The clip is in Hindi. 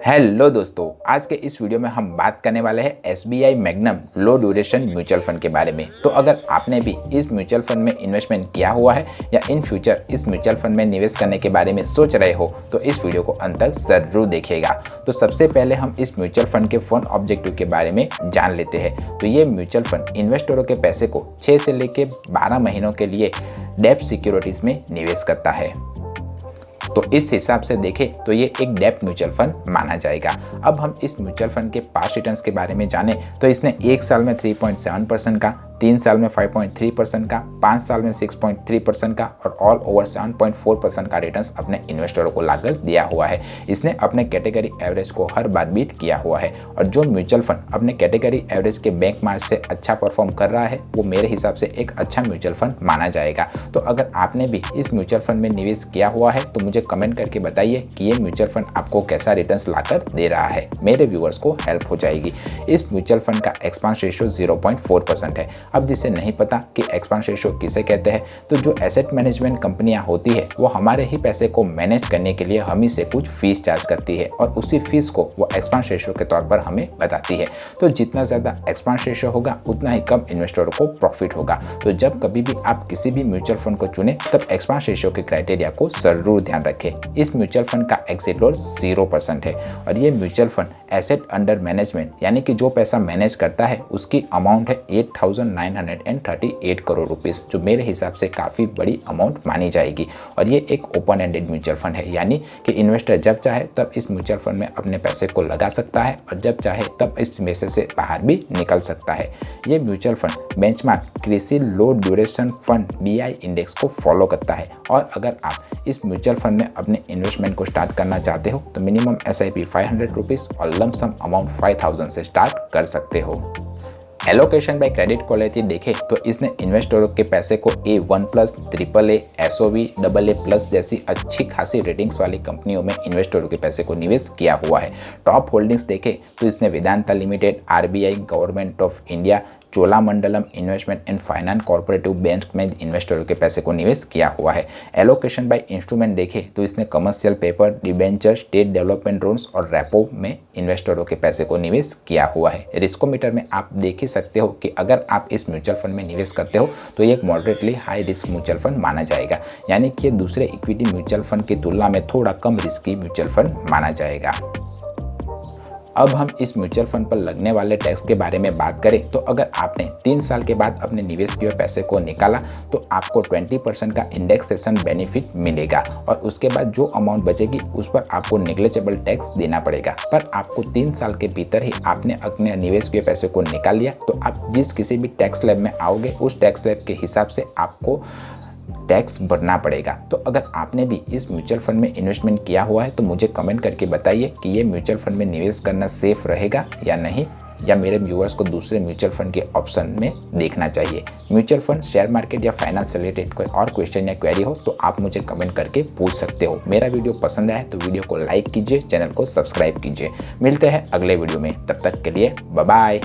हेलो दोस्तों, आज के इस वीडियो में हम बात करने वाले हैं एसबीआई मैग्नम लो ड्यूरेशन म्यूचुअल फंड के बारे में। तो अगर आपने भी इस म्यूचुअल फंड में इन्वेस्टमेंट किया हुआ है या इन फ्यूचर इस म्यूचुअल फंड में निवेश करने के बारे में सोच रहे हो तो इस वीडियो को अंत तक जरूर देखिएगा। तो सबसे पहले हम इस म्यूचुअल फंड के फंड ऑब्जेक्टिव के बारे में जान लेते हैं। तो ये म्यूचुअल फंड इन्वेस्टरों के पैसे को 6 से लेकर 12 महीनों के लिए डेब्ट सिक्योरिटीज में निवेश करता है। तो इस हिसाब से देखें तो ये एक डेब्ट म्यूचुअल फंड माना जाएगा। अब हम इस म्यूचुअल फंड के पास्ट रिटर्न्स के बारे में जानें तो इसने 1 साल में 3.7% का, 3 साल में 5.3% का, 5 साल में 6.3% का और ऑल ओवर 7.4% का रिटर्न्स अपने इन्वेस्टरों को लाकर दिया हुआ है। इसने अपने कैटेगरी एवरेज को हर बार बीट किया हुआ है और जो म्यूचुअल फंड अपने कैटेगरी एवरेज के बेंच मार्क से अच्छा परफॉर्म कर रहा है वो मेरे हिसाब से एक अच्छा म्यूचुअल फंड माना जाएगा। तो अगर आपने भी इस म्यूचुअल फंड में निवेश किया हुआ है तो मुझे कमेंट करके बताइए कि ये म्यूचुअल फंड आपको कैसा रिटर्न्स लाकर दे रहा है। मेरे व्यूअर्स को हेल्प हो जाएगी। इस म्यूचुअल फंड का एक्सपेंस रेशियो 0.4% है। अब जिसे नहीं पता कि एक्सपेंस रेशियो किसे कहते हैं, तो जो एसेट मैनेजमेंट कंपनियां होती है वो हमारे ही पैसे को मैनेज करने के लिए हम ही से कुछ फीस चार्ज करती है और उसी फीस को वो एक्सपेंस रेशियो के तौर पर हमें बताती है। तो जितना ज़्यादा एक्सपेंस रेशियो होगा उतना ही कम इन्वेस्टरों को प्रॉफिट होगा। तो जब कभी भी आप किसी भी म्यूचुअल फंड को चुने तब एक्सपेंस रेशियो के क्राइटेरिया को जरूर ध्यान रखें। इस म्यूचुअल फंड का एग्जिट लॉस 0% है और ये mutual fund asset under management यानी कि जो पैसा मैनेज करता है उसकी अमाउंट है 8,938 करोड़ रुपीस, जो मेरे हिसाब से काफ़ी बड़ी अमाउंट मानी जाएगी। और ये एक ओपन एंडेड म्यूचुअल फंड है यानी कि इन्वेस्टर जब चाहे तब इस म्यूचुअल फंड में अपने पैसे को लगा सकता है और जब चाहे तब इस पैसे से बाहर भी निकल सकता है। ये म्यूचुअल फंड बेंचमार्क क्रिसिल लो ड्यूरेशन फंड BI इंडेक्स को फॉलो करता है और अगर आप इस म्यूचुअल फंड में अपने इन्वेस्टमेंट को स्टार्ट करना चाहते हो तो मिनिमम SIP 500 रुपीज़ और लमसम अमाउंट 5000 से स्टार्ट कर सकते हो। एलोकेशन बाय क्रेडिट क्वालिटी देखें तो इसने इन्वेस्टरों के पैसे को A1+, AAA, SOV, AA+ जैसी अच्छी खासी रेटिंग्स वाली कंपनियों में इन्वेस्टरों के पैसे को निवेश किया हुआ है। टॉप होल्डिंग्स देखें तो इसने Vedanta limited, RBI, government of India, Cholamandalam investment and finance corporative bank में इन्वेस्टरों के पैसे को निवेश किया हुआ है। एलोकेशन बाय इंस्ट्रूमेंट देखें तो इसने commercial paper, debenture, state development loans और रेपो में इन्वेस्टरों के पैसे को निवेश किया हुआ है। रिस्कोमीटर में आप देख ही सकते हो कि अगर आप इस म्यूचुअल फंड में निवेश करते हो तो ये एक moderately high risk mutual fund माना जाएगा, यानी कि दूसरे इक्विटी म्यूचुअल फंड की तुलना में थोड़ा कम रिस्की म्यूचुअल फंड माना जाएगा। अब हम इस म्यूचुअल फंड पर लगने वाले टैक्स के बारे में बात करें तो अगर आपने 3 साल के बाद अपने निवेश किए पैसे को निकाला तो आपको 20% का इंडेक्सेशन बेनिफिट मिलेगा और उसके बाद जो अमाउंट बचेगी उस पर आपको नेग्लिजिबल टैक्स देना पड़ेगा। पर आपको 3 साल के भीतर ही आपने अपने निवेश किए पैसे को निकाल लिया तो आप जिस किसी भी टैक्स स्लैब में आओगे उस टैक्स स्लैब के हिसाब से आपको टैक्स भरना पड़ेगा। तो अगर आपने भी इस म्यूचुअल फंड में इन्वेस्टमेंट किया हुआ है तो मुझे कमेंट करके बताइए कि ये म्यूचुअल फंड में निवेश करना सेफ रहेगा या नहीं, या मेरे व्यूअर्स को दूसरे म्यूचुअल फंड के ऑप्शन में देखना चाहिए। म्यूचुअल फंड, शेयर मार्केट या फाइनेंस से रिलेटेड कोई और क्वेश्चन या क्वेरी हो तो आप मुझे कमेंट करके पूछ सकते हो। मेरा वीडियो पसंद आए तो वीडियो को लाइक कीजिए, चैनल को सब्सक्राइब कीजिए। मिलते हैं अगले वीडियो में, तब तक के लिए बाय बाय।